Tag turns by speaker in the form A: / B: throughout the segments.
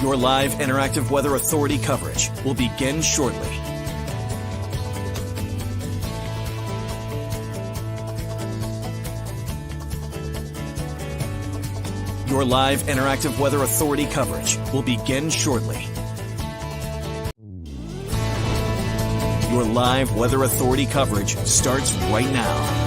A: Your live interactive Weather Authority coverage will begin shortly. Your live interactive Weather Authority coverage will begin shortly. Your live Weather Authority coverage starts right now.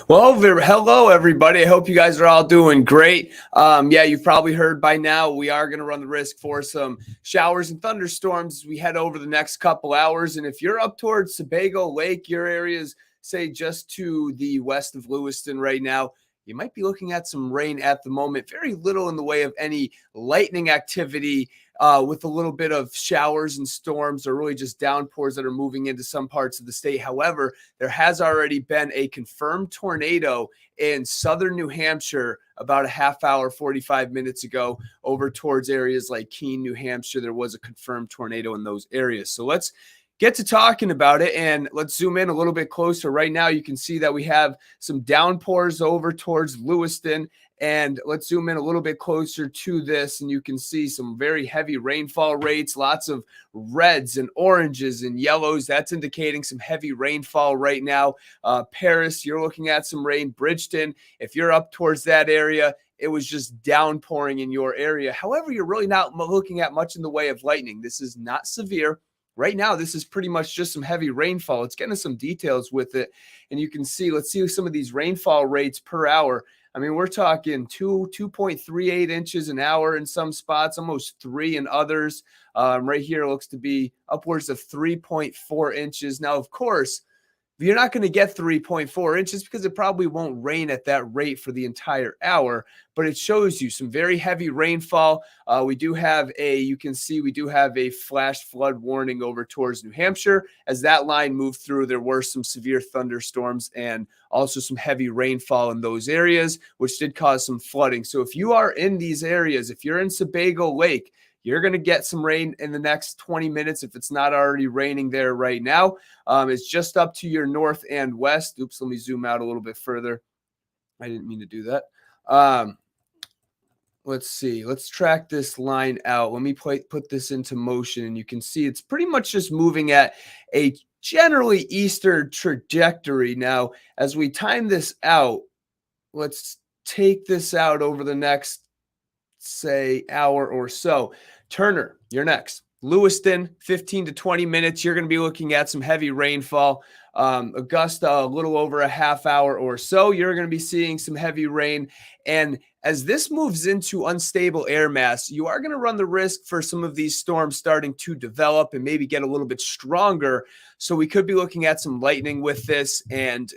B: Well, hello, everybody. I hope you guys are all doing great. You've probably heard by now we are going to run the risk for some showers and thunderstorms as we head over the next couple hours. And if you're up towards Sebago Lake, your area's, say, just to the west of Lewiston right now, you might be looking at some rain at the moment. Very little in the way of any lightning activity with a little bit of showers and storms or really just downpours that are moving into some parts of the state. However, there has already been a confirmed tornado in southern New Hampshire about a half hour, 45 minutes ago over towards areas like Keene, New Hampshire. There was a confirmed tornado in those areas. So let's get to talking about it, and let's zoom in a little bit closer. Right now, you can see that we have some downpours over towards Lewiston, and let's zoom in a little bit closer to this, and you can see some very heavy rainfall rates, lots of reds and oranges and yellows. That's indicating some heavy rainfall right now. Paris, you're looking at some rain. Bridgeton, if you're up towards that area, it was just downpouring in your area. However, you're really not looking at much in the way of lightning. This is not severe. Right now, this is pretty much just some heavy rainfall. Let's get into some details with it. And you can see, let's see some of these rainfall rates per hour. I mean, we're talking 2.38 inches an hour in some spots, almost 3 in others. Right here looks to be upwards of 3.4 inches. Now, of course, you're not going to get 3.4 inches because it probably won't rain at that rate for the entire hour, but it shows you some very heavy rainfall. We do have a flash flood warning over towards New Hampshire. As that line moved through, there were some severe thunderstorms and also some heavy rainfall in those areas, which did cause some flooding. So if you are in these areas, if you're in Sebago Lake, you're going to get some rain in the next 20 minutes if it's not already raining there right now. It's just up to your north and west. Oops, let me zoom out a little bit further. I didn't mean to do that. Let's see. Let's track this line out. Let me put this into motion, and you can see it's pretty much just moving at a generally eastern trajectory. Now, as we time this out, let's take this out over the next, say, hour or so. Turner, you're next. Lewiston, 15 to 20 minutes. You're going to be looking at some heavy rainfall. Augusta, a little over a half hour or so. You're going to be seeing some heavy rain. And as this moves into unstable air mass, you are going to run the risk for some of these storms starting to develop and maybe get a little bit stronger. So we could be looking at some lightning with this. And,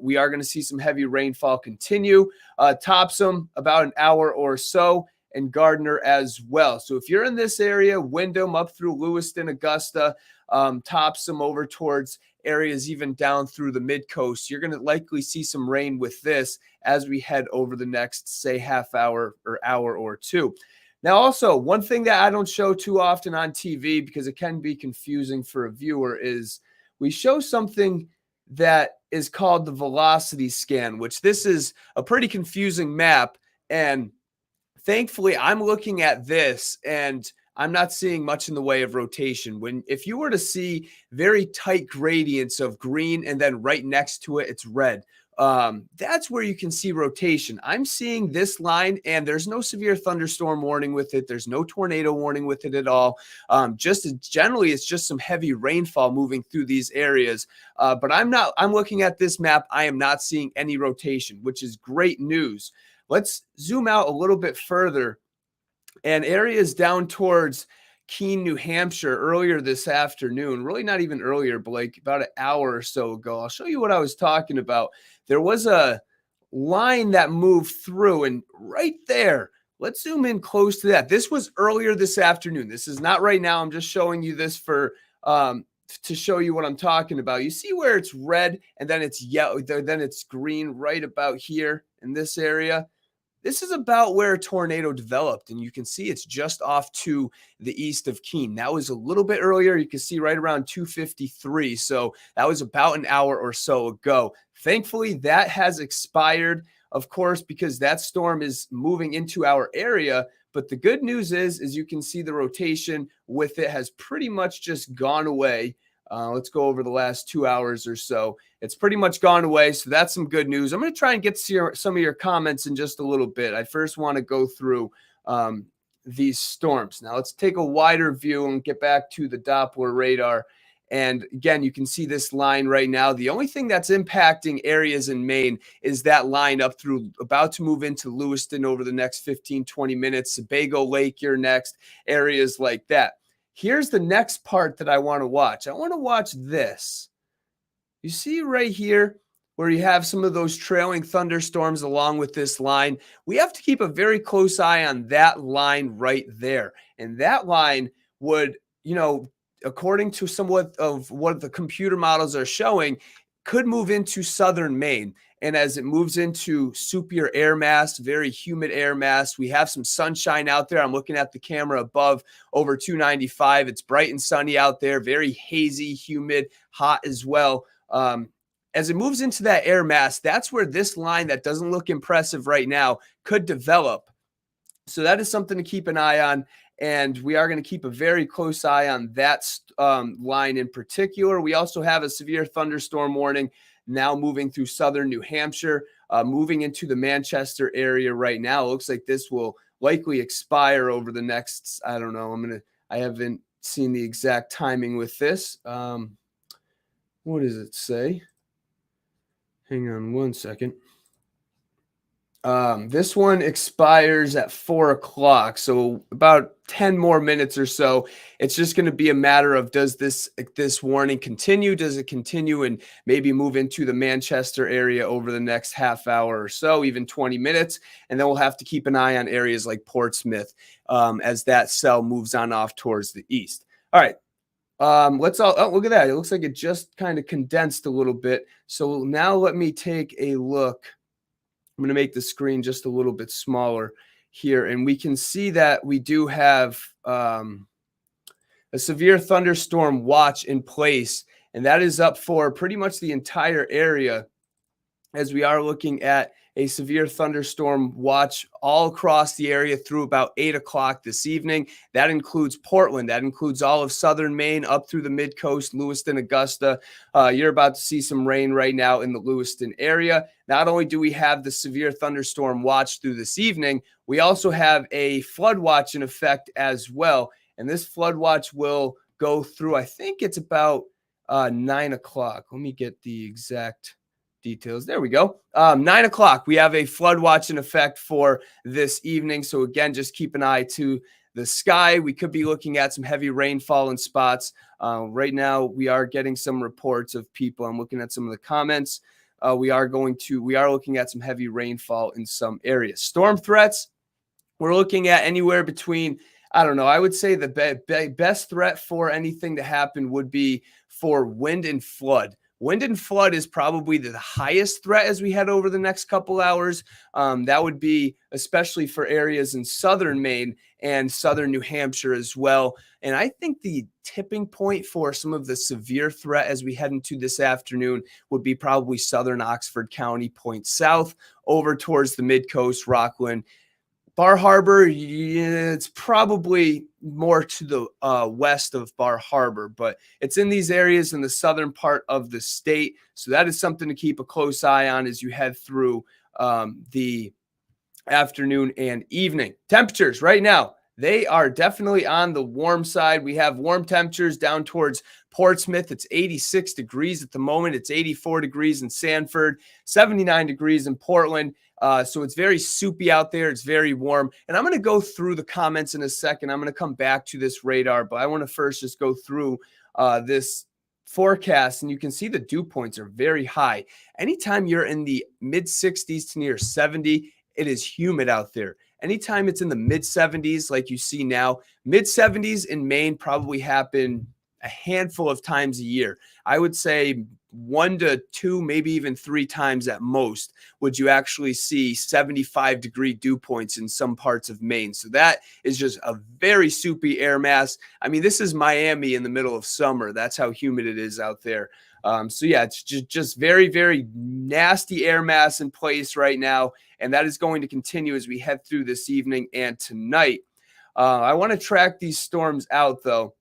B: we are going to see some heavy rainfall continue. Topsom, about an hour or so. And Gardner as well. So if you're in this area, Windham up through Lewiston, Augusta, Topsom over towards areas even down through the mid-coast, you're going to likely see some rain with this as we head over the next, say, half hour or hour or two. Now, also, one thing that I don't show too often on TV because it can be confusing for a viewer is we show something that is called the velocity scan, which this is a pretty confusing map. And thankfully, I'm looking at this and I'm not seeing much in the way of rotation. If you were to see very tight gradients of green and then right next to it, it's red. That's where you can see rotation. I'm seeing this line and there's no severe thunderstorm warning with it. There's no tornado warning with it at all. Generally, it's just some heavy rainfall moving through these areas. But I'm looking at this map. I am not seeing any rotation, which is great news. Let's zoom out a little bit further, and areas down towards Keene, New Hampshire earlier this afternoon, really not even earlier, but like about an hour or so ago. I'll show you what I was talking about. There was a line that moved through, and right there, let's zoom in close to that. This was earlier this afternoon. This is not right now. I'm just showing you this to show you what I'm talking about. You see where it's red and then it's yellow, then it's green right about here in this area. This is about where a tornado developed, and you can see it's just off to the east of Keene. That was a little bit earlier. You can see right around 2:53, so that was about an hour or so ago. Thankfully, that has expired. of course, because that storm is moving into our area. But the good news is you can see the rotation with it has pretty much just gone away. Let's go over the last 2 hours or so. It's pretty much gone away. So that's some good news. I'm going to try and get to some of your comments in just a little bit. I first want to go through these storms. Now let's take a wider view and get back to the Doppler radar. And again, you can see this line right now. The only thing that's impacting areas in Maine is that line up through, about to move into Lewiston over the next 15, 20 minutes. Sebago Lake, you're next, areas like that. Here's the next part that I want to watch. I want to watch this. You see right here where you have some of those trailing thunderstorms along with this line. We have to keep a very close eye on that line right there. And that line would, according to somewhat of what the computer models are showing, could move into southern Maine. And as it moves into soupier air mass, very humid air mass, we have some sunshine out there. I'm looking at the camera above over 295. It's bright and sunny out there, very hazy, humid, hot as well. As it moves into that air mass, that's where this line that doesn't look impressive right now could develop. So that is something to keep an eye on. And we are going to keep a very close eye on that line in particular. We also have a severe thunderstorm warning now moving through southern New Hampshire, moving into the Manchester area right now. It looks like this will likely expire over the next, I don't know, I haven't seen the exact timing with this. What does it say? Hang on one second. This one expires at 4 o'clock, so about 10 more minutes or so. It's just going to be a matter of, does this warning continue? Does it continue and maybe move into the Manchester area over the next half hour or so, even 20 minutes? And then we'll have to keep an eye on areas like Portsmouth as that cell moves on off towards the east. All right. Look at that. It looks like it just kind of condensed a little bit. So now let me take a look. I'm going to make the screen just a little bit smaller here, and we can see that we do have a severe thunderstorm watch in place, and that is up for pretty much the entire area, as we are looking at a severe thunderstorm watch all across the area through about 8 o'clock this evening. That includes Portland. That includes all of southern Maine up through the mid-coast, Lewiston, Augusta. You're about to see some rain right now in the Lewiston area. Not only do we have the severe thunderstorm watch through this evening, we also have a flood watch in effect as well. And this flood watch will go through, I think it's about 9 o'clock. Let me get the exact details. There we go. 9 o'clock. We have a flood watch in effect for this evening. So again, just keep an eye to the sky. We could be looking at some heavy rainfall in spots. Right now, we are getting some reports of people. I'm looking at some of the comments. We are looking at some heavy rainfall in some areas. Storm threats, we're looking at anywhere between, I don't know, I would say the best threat for anything to happen would be for wind and flood. Wind and flood is probably the highest threat as we head over the next couple hours. That would be especially for areas in southern Maine and southern New Hampshire as well. And I think the tipping point for some of the severe threat as we head into this afternoon would be probably southern Oxford County, point south, over towards the mid-coast, Rockland. Bar Harbor, it's probably more to the west of Bar Harbor, but it's in these areas in the southern part of the state. So that is something to keep a close eye on as you head through the afternoon and evening. Temperatures right now, they are definitely on the warm side. We have warm temperatures down towards Portsmouth. It's 86 degrees at the moment. It's 84 degrees in Sanford, 79 degrees in Portland. So it's very soupy out there. It's very warm. And I'm going to go through the comments in a second. I'm going to come back to this radar, but I want to first just go through this forecast. And you can see the dew points are very high. Anytime you're in the mid 60s to near 70, it is humid out there. Anytime it's in the mid 70s, like you see now, mid 70s in Maine probably happen a handful of times a year. I would say 1 to 2, maybe even 3 times at most would you actually see 75-degree dew points in some parts of Maine. So that is just a very soupy air mass. I mean, this is Miami in the middle of summer. That's how humid it is out there. So yeah, it's just very, very nasty air mass in place right now. And that is going to continue as we head through this evening and tonight. I want to track these storms out though.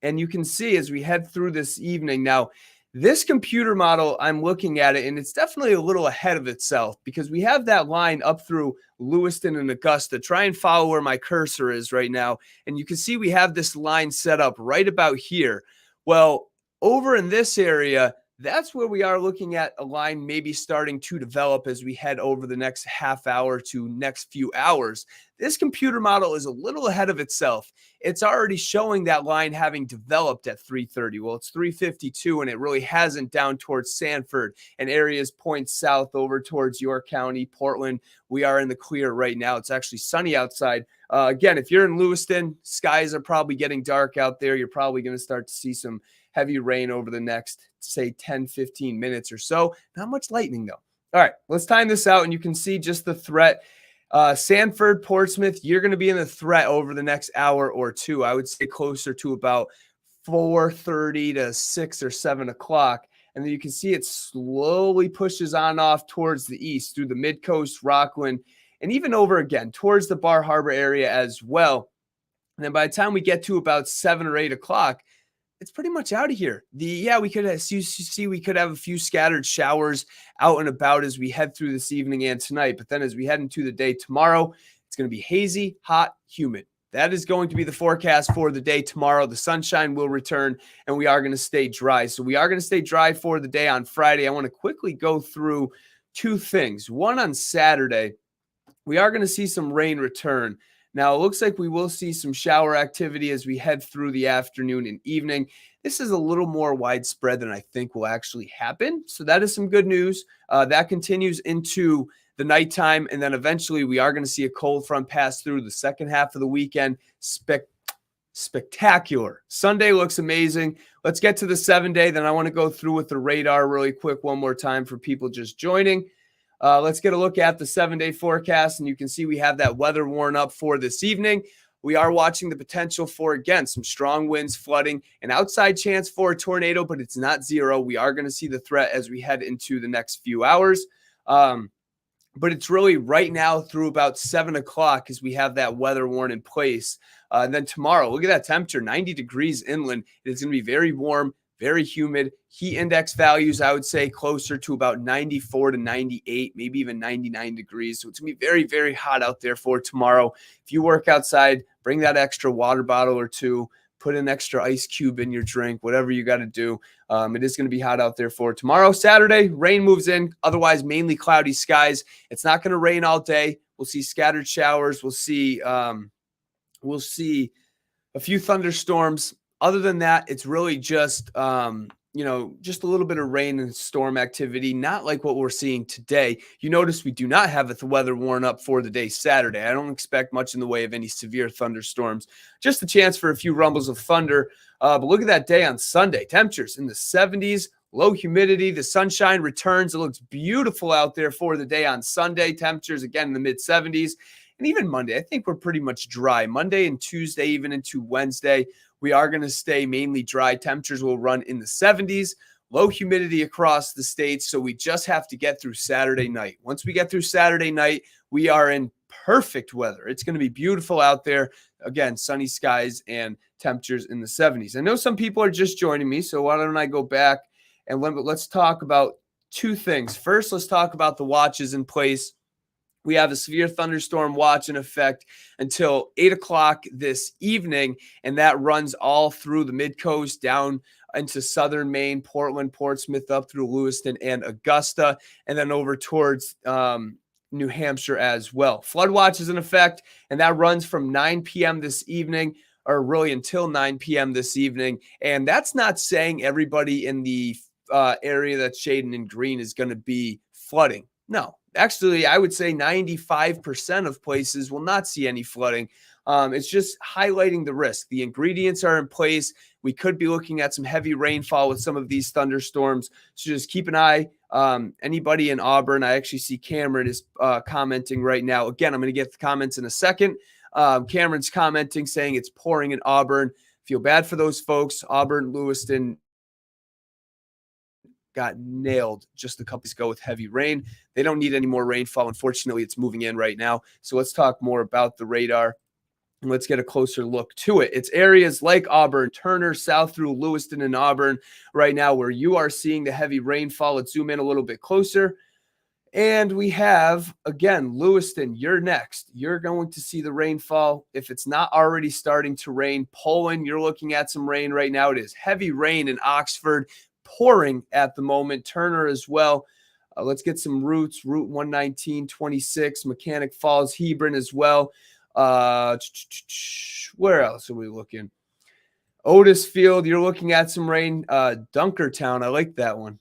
B: And you can see as we head through this evening now, this computer model, I'm looking at it, and it's definitely a little ahead of itself because we have that line up through Lewiston and Augusta. Try and follow where my cursor is right now. And you can see we have this line set up right about here. Well, over in this area, that's where we are looking at a line maybe starting to develop as we head over the next half hour to next few hours. This computer model is a little ahead of itself. It's already showing that line having developed at 3:30. Well, it's 3:52, and it really hasn't down towards Sanford and areas point south over towards York County, Portland. We are in the clear right now. It's actually sunny outside. Again, if you're in Lewiston, skies are probably getting dark out there. You're probably going to start to see some heavy rain over the next, say, 10, 15 minutes or so. Not much lightning, though. All right, let's time this out, and you can see just the threat. Sanford, Portsmouth, you're going to be in the threat over the next hour or two. I would say closer to about 4:30 to 6 or 7 o'clock. And then you can see it slowly pushes on off towards the east through the mid-coast, Rockland, and even over again towards the Bar Harbor area as well. And then by the time we get to about 7 or 8 o'clock, it's pretty much out of here. We could we could have a few scattered showers out and about as we head through this evening and tonight. But then as we head into the day tomorrow, it's going to be hazy, hot, humid. That is going to be the forecast for the day tomorrow. The sunshine will return and we are going to stay dry. So we are going to stay dry for the day on Friday. I want to quickly go through two things. One, on Saturday, we are going to see some rain return. Now, it looks like we will see some shower activity as we head through the afternoon and evening. This is a little more widespread than I think will actually happen. So that is some good news. That continues into the nighttime. And then eventually we are going to see a cold front pass through the second half of the weekend. Spectacular. Sunday looks amazing. Let's get to the 7-day. Then I want to go through with the radar really quick one more time for people just joining. Let's get a look at the 7-day forecast, and you can see we have that weather warn up for this evening. We are watching the potential for, again, some strong winds, flooding, an outside chance for a tornado, but it's not zero. We are going to see the threat as we head into the next few hours. But it's really right now through about 7 o'clock as we have that weather warn in place. And then tomorrow, look at that temperature, 90 degrees inland. It's going to be very warm, very humid. Heat index values, I would say, closer to about 94 to 98, maybe even 99 degrees. So it's going to be very, very hot out there for tomorrow. If you work outside, bring that extra water bottle or two. Put an extra ice cube in your drink, whatever you got to do. It is going to be hot out there for tomorrow. Saturday, rain moves in. Otherwise, mainly cloudy skies. It's not going to rain all day. We'll see scattered showers. We'll see a few thunderstorms. Other than that, it's really just just a little bit of rain and storm activity, not like what we're seeing today. You notice we do not have the weather warn up for the day Saturday. I don't expect much in the way of any severe thunderstorms, just a chance for a few rumbles of thunder. But look at that day on Sunday. Temperatures in the 70s, low humidity. The sunshine returns. It looks beautiful out there for the day on Sunday. Temperatures, again, in the mid-70s. And even Monday, I think we're pretty much dry. Monday and Tuesday, even into Wednesday, we are going to stay mainly dry. Temperatures will run in the 70s, low humidity across the states. So we just have to get through Saturday night. Once we get through Saturday night, we are in perfect weather. It's going to be beautiful out there. Again, sunny skies and temperatures in the 70s. I know some people are just joining me, so why don't I go back and let's talk about two things. First, let's talk about the watches in place. We have a severe thunderstorm watch in effect until 8 o'clock this evening, and that runs all through the mid-coast down into southern Maine, Portland, Portsmouth, up through Lewiston and Augusta, and then over towards New Hampshire as well. Flood watch is in effect, and that runs from 9 p.m. this evening, or really until 9 p.m. this evening. And that's not saying everybody in the area that's shaded in green is going to be flooding. No. Actually, I would say 95% of places will not see any flooding. It's just highlighting the risk. The ingredients are in place. We could be looking at some heavy rainfall with some of these thunderstorms. So just keep an eye. Anybody in Auburn, I actually see Cameron is commenting right now. Again, I'm going to get the comments in a second. Cameron's commenting saying it's pouring in Auburn. Feel bad for those folks. Auburn, Lewiston, got nailed just a couple days ago with heavy rain. They don't need any more rainfall. Unfortunately, it's moving in right now. So let's talk more about the radar. And let's get a closer look to it. It's areas like Auburn, Turner, south through Lewiston and Auburn right now where you are seeing the heavy rainfall. Let's zoom in a little bit closer. And we have, again, Lewiston, you're next. You're going to see the rainfall. If it's not already starting to rain, Poland, you're looking at some rain right now. It is heavy rain in Oxford, pouring at the moment. Turner as well. Let's get some routes. Route 119, 26, Mechanic Falls, Hebron as well. Where else are we looking? Otisfield, you're looking at some rain. Dunkertown, I like that one.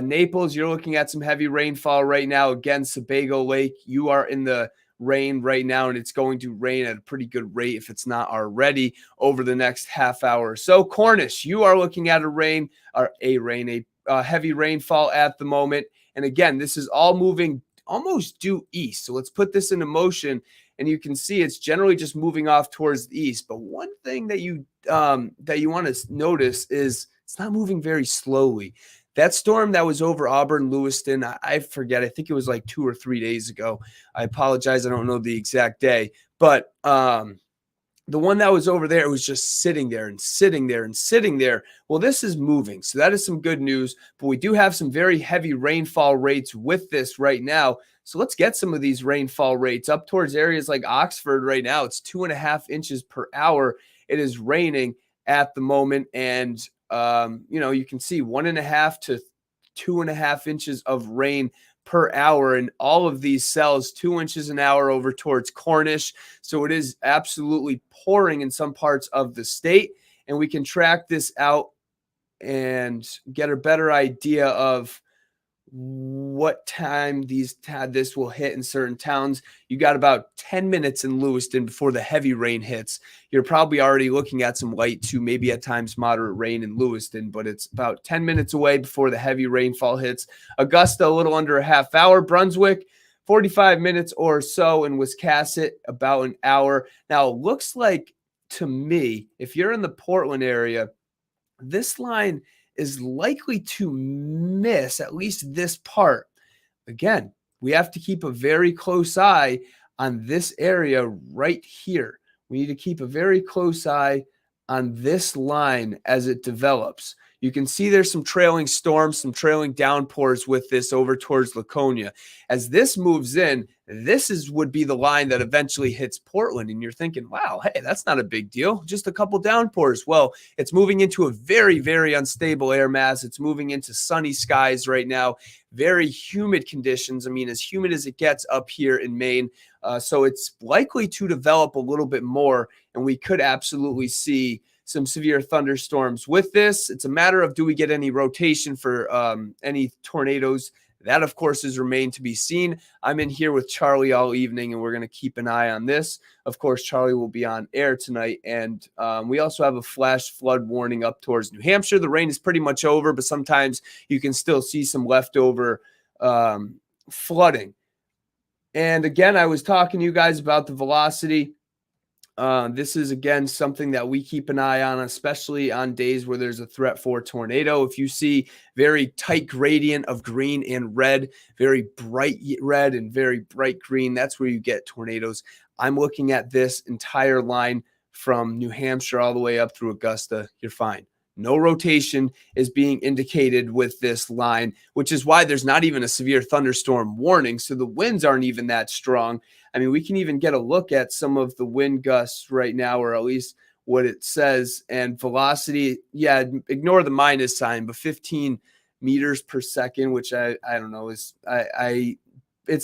B: Naples, you're looking at some heavy rainfall right now. Again, Sebago Lake, you are in the rain right now, and it's going to rain at a pretty good rate if it's not already over the next half hour. So Cornish, you are looking at a heavy rainfall at the moment. And again, this is all moving almost due east. So let's put this into motion, and you can see it's generally just moving off towards the east. But one thing that you want to notice is it's not moving very slowly. That storm that was over Auburn, Lewiston, I forget. I think it was like 2 or 3 days ago. I apologize. I don't know the exact day. But the one that was over there, it was just sitting there and sitting there and sitting there. Well, this is moving. So that is some good news. But we do have some very heavy rainfall rates with this right now. So let's get some of these rainfall rates up towards areas like Oxford right now. It's 2.5 inches per hour. It is raining at the moment. And, you can see 1.5 to 2.5 inches of rain per hour in all of these cells, 2 inches an hour over towards Cornish. So it is absolutely pouring in some parts of the state. And we can track this out and get a better idea of what time this will hit in certain towns. You got about 10 minutes in Lewiston before the heavy rain hits. You're probably already looking at some light to maybe at times moderate rain in Lewiston, but it's about 10 minutes away before the heavy rainfall hits. Augusta, a little under a half hour. Brunswick, 45 minutes or so. In Wiscasset, about an hour. Now, it looks like to me, if you're in the Portland area, this line is likely to miss at least this part. Again, we have to keep a very close eye on this area right here. We need to keep a very close eye on this line as it develops. You can see there's some trailing storms, some trailing downpours with this over towards Laconia. As this moves in, would be the line that eventually hits Portland. And you're thinking, wow, hey, that's not a big deal. Just a couple downpours. Well, it's moving into a very, very unstable air mass. It's moving into sunny skies right now. Very humid conditions. I mean, as humid as it gets up here in Maine. So it's likely to develop a little bit more. And we could absolutely see some severe thunderstorms with this. It's a matter of, do we get any rotation for any tornadoes? That, of course, is remained to be seen. I'm in here with Charlie all evening, and we're going to keep an eye on this. Of course, Charlie will be on air tonight, and we also have a flash flood warning up towards New Hampshire. The rain is pretty much over, but sometimes you can still see some leftover flooding. And again, I was talking to you guys about the velocity. This is, again, something that we keep an eye on, especially on days where there's a threat for a tornado. If you see very tight gradient of green and red, very bright red and very bright green, that's where you get tornadoes. I'm looking at this entire line from New Hampshire all the way up through Augusta. You're fine. No rotation is being indicated with this line, which is why there's not even a severe thunderstorm warning. So the winds aren't even that strong. I mean, we can even get a look at some of the wind gusts right now, or at least what it says. And velocity, yeah, ignore the minus sign, but 15 meters per second, which I don't know, it's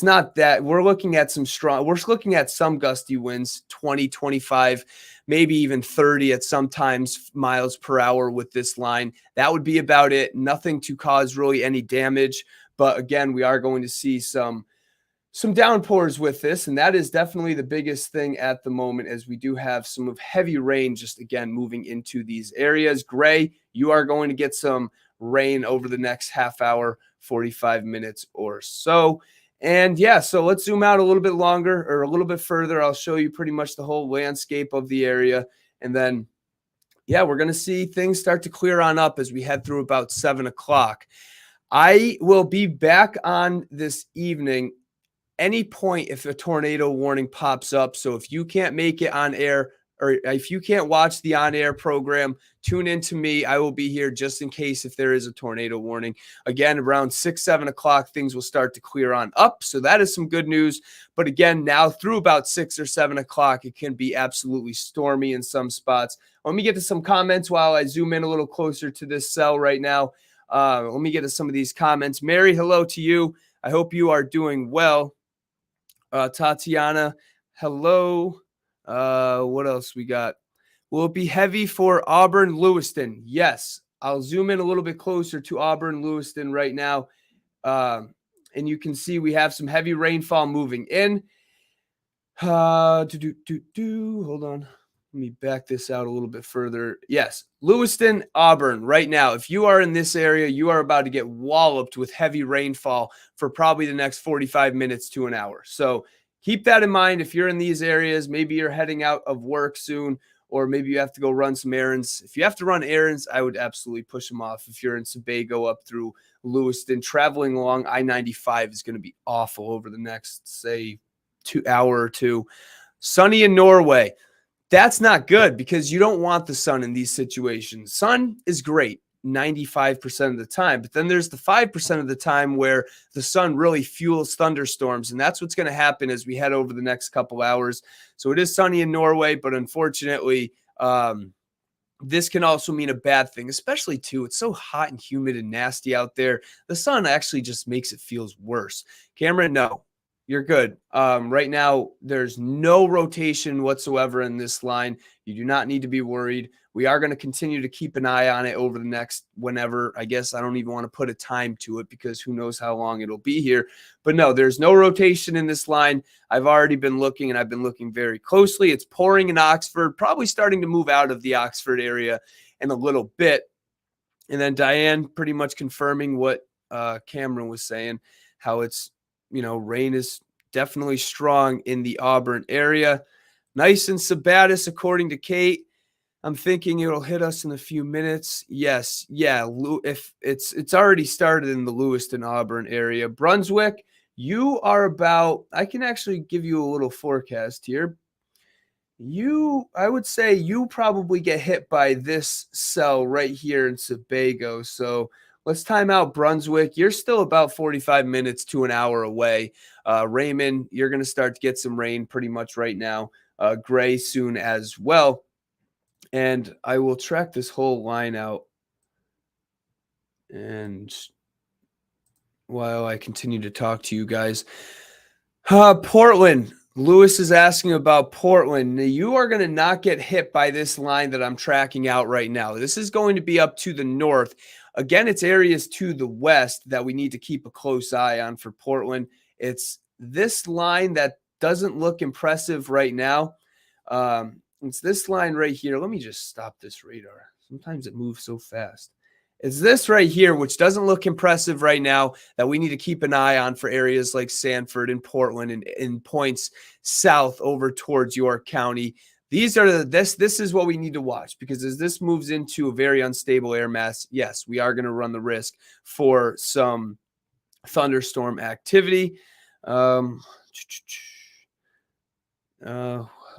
B: not that. We're looking at some gusty winds, 20, 25, maybe even 30 at sometimes miles per hour with this line. That would be about it. Nothing to cause really any damage. But again, we are going to see some downpours with this, and that is definitely the biggest thing at the moment, as we do have some of heavy rain just, again, moving into these areas. Gray, you are going to get some rain over the next half hour, 45 minutes or so. And yeah, so let's zoom out a little bit longer, or a little bit further. I'll show you pretty much the whole landscape of the area. And then, yeah, we're going to see things start to clear on up as we head through about 7 o'clock. I will be back on this evening any point if a tornado warning pops up. So if you can't make it on air, or if you can't watch the on-air program, tune in to me. I will be here just in case if there is a tornado warning. Again, around 6, 7 o'clock, things will start to clear on up. So that is some good news. But again, now through about 6 or 7 o'clock, it can be absolutely stormy in some spots. Let me get to some comments while I zoom in a little closer to this cell right now. Let me get to some of these comments. Mary, hello to you. I hope you are doing well. Tatiana, hello. What else we got? Will it be heavy for Auburn Lewiston? Yes. I'll zoom in a little bit closer to Auburn Lewiston right now. And you can see we have some heavy rainfall moving in. Hold on. Let me back this out a little bit further. Yes, Lewiston, Auburn, right now. If you are in this area, you are about to get walloped with heavy rainfall for probably the next 45 minutes to an hour. So keep that in mind if you're in these areas. Maybe you're heading out of work soon, or maybe you have to go run some errands. If you have to run errands, I would absolutely push them off. If you're in Sebago up through Lewiston, traveling along I-95 is going to be awful over the next, say, 2 hour or two. Sunny in Norway. That's not good because you don't want the sun in these situations. Sun is great 95% of the time, but then there's the 5% of the time where the sun really fuels thunderstorms, and that's what's going to happen as we head over the next couple hours. So it is sunny in Norway, but unfortunately, this can also mean a bad thing, especially too. It's so hot and humid and nasty out there. The sun actually just makes it feels worse. Cameron, no. You're good. Right now, there's no rotation whatsoever in this line. You do not need to be worried. We are going to continue to keep an eye on it over the next whenever. I guess I don't even want to put a time to it because who knows how long it'll be here. But no, there's no rotation in this line. I've already been looking, and I've been looking very closely. It's pouring in Oxford, probably starting to move out of the Oxford area in a little bit. And then Diane pretty much confirming what Cameron was saying, how it's, rain is definitely strong in the Auburn area. Nice and Sabatis, according to Kate. I'm thinking it'll hit us in a few minutes. Yes. Yeah. If it's already started in the Lewiston, Auburn area. Brunswick, you are about, I can actually give you a little forecast here. I would say you probably get hit by this cell right here in Sebago. So let's time out Brunswick. You're still about 45 minutes to an hour away. Raymond, you're going to start to get some rain pretty much right now. Gray soon as well. And I will track this whole line out. And while I continue to talk to you guys, Portland. Lewis is asking about Portland. Now, you are going to not get hit by this line that I'm tracking out right now. This is going to be up to the north. Again, it's areas to the west that we need to keep a close eye on for Portland. It's this line that doesn't look impressive right now. It's this line right here. Let me just stop this radar. Sometimes it moves so fast. It's this right here, which doesn't look impressive right now, that we need to keep an eye on for areas like Sanford and Portland and in points south over towards York County. These are this is what we need to watch, because as this moves into a very unstable air mass, yes, we are going to run the risk for some thunderstorm activity. What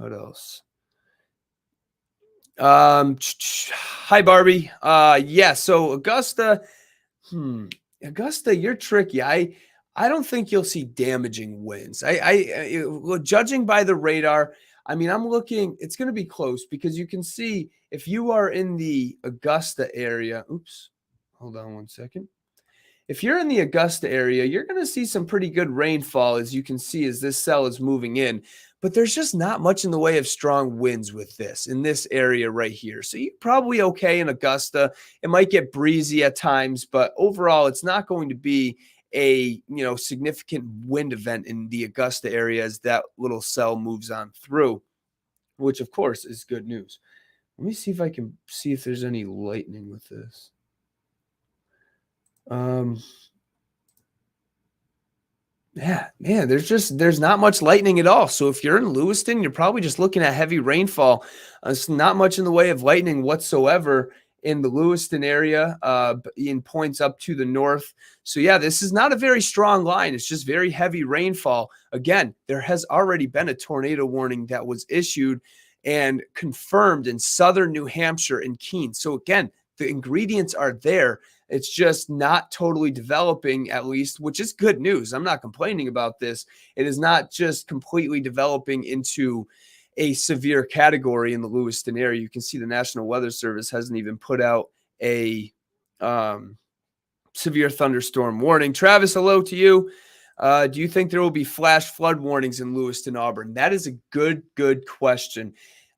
B: else? Hi, Barbie. Yeah, so Augusta, you're tricky. I don't think you'll see damaging winds. Judging by the radar, I mean, I'm looking, it's going to be close, because you can see if you are in the Augusta area, hold on one second. If you're in the Augusta area, you're going to see some pretty good rainfall, as you can see, as this cell is moving in. But there's just not much in the way of strong winds with this in this area right here. So you're probably okay in Augusta. It might get breezy at times, but overall, it's not going to be a significant wind event in the Augusta area as that little cell moves on through, which of course is good news. Let me see if I can see if there's any lightning with this. Yeah, man, there's not much lightning at all. So if you're in Lewiston, you're probably just looking at heavy rainfall. It's not much in the way of lightning whatsoever. in the Lewiston area, in points up to the north. So yeah, this is not a very strong line. It's just very heavy rainfall. Again, there has already been a tornado warning that was issued and confirmed in southern New Hampshire and Keene. So again, the ingredients are there. It's just not totally developing, at least, which is good news. I'm not complaining about this. It is not just completely developing into a severe category in the Lewiston area. You can see the National Weather Service hasn't even put out a severe thunderstorm warning. Travis, hello to you. Do you think there will be flash flood warnings in Lewiston, Auburn? That is a good question.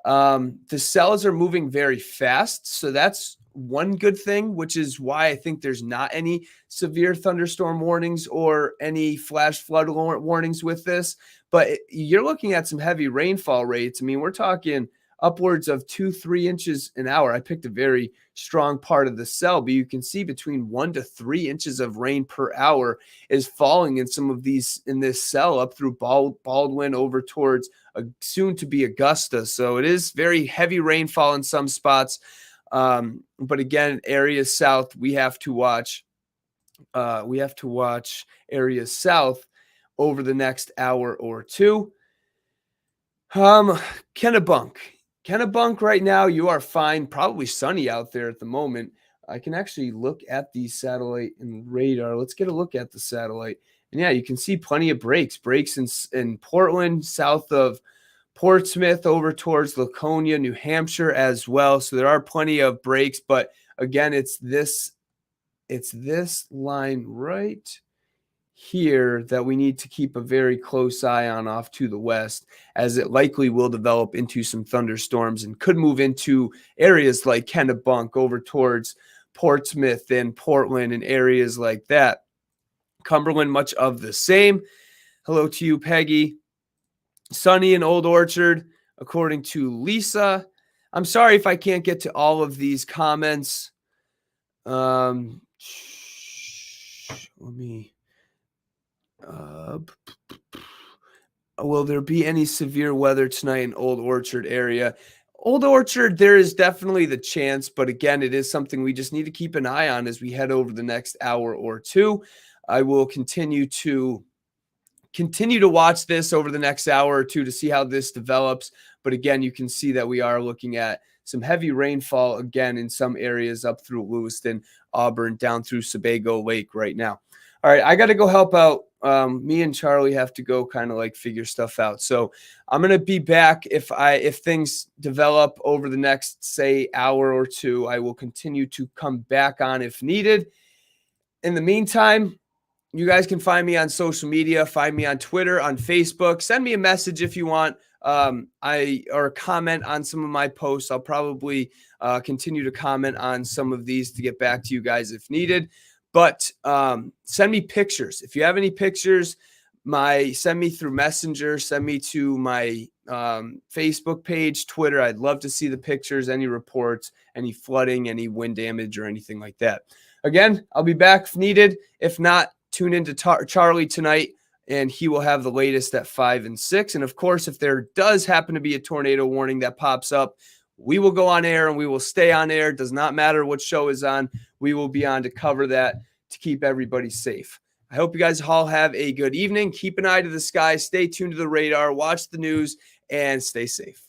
B: The cells are moving very fast, so that's one good thing, which is why I think there's not any severe thunderstorm warnings or any flash flood warnings with this. But you're looking at some heavy rainfall rates. I mean, we're talking upwards of 2-3 inches an hour. I picked a very strong part of the cell, but you can see between 1 to 3 inches of rain per hour is falling in some of these in this cell up through Baldwin over towards soon to be Augusta. So it is very heavy rainfall in some spots. But again, areas south, we have to watch areas south over the next hour or two. Kennebunk right now, you are fine. Probably sunny out there at the moment. I can actually look at the satellite and radar. Let's get a look at the satellite. And yeah, you can see plenty of breaks in Portland, south of Portsmouth, over towards Laconia, New Hampshire as well. So there are plenty of breaks, but again, it's this line right here that we need to keep a very close eye on off to the west, as it likely will develop into some thunderstorms and could move into areas like Kennebunk over towards Portsmouth and Portland and areas like that. Cumberland, much of the same. Hello to you, Peggy. Sunny in Old Orchard, according to Lisa. I'm sorry if I can't get to all of these comments. Let me. Will there be any severe weather tonight in Old Orchard area? Old Orchard, there is definitely the chance, but again, it is something we just need to keep an eye on as we head over the next hour or two. I will continue to watch this over the next hour or two to see how this develops. But again, you can see that we are looking at some heavy rainfall again in some areas up through Lewiston, Auburn, down through Sebago Lake right now. All right, I got to go help out. Me and Charlie have to go kind of like figure stuff out. So I'm going to be back if things develop over the next, say, hour or two. I will continue to come back on if needed. In the meantime, you guys can find me on social media. Find me on Twitter, on Facebook. Send me a message if you want. Or comment on some of my posts. I'll probably continue to comment on some of these to get back to you guys if needed. But send me pictures. If you have any pictures, send me through Messenger. Send me to my Facebook page, Twitter. I'd love to see the pictures, any reports, any flooding, any wind damage, or anything like that. Again, I'll be back if needed. If not, tune into Charlie tonight, and he will have the latest at 5 and 6. And of course, if there does happen to be a tornado warning that pops up, we will go on air and we will stay on air. It does not matter what show is on. We will be on to cover that to keep everybody safe. I hope you guys all have a good evening. Keep an eye to the sky. Stay tuned to the radar. Watch the news and stay safe.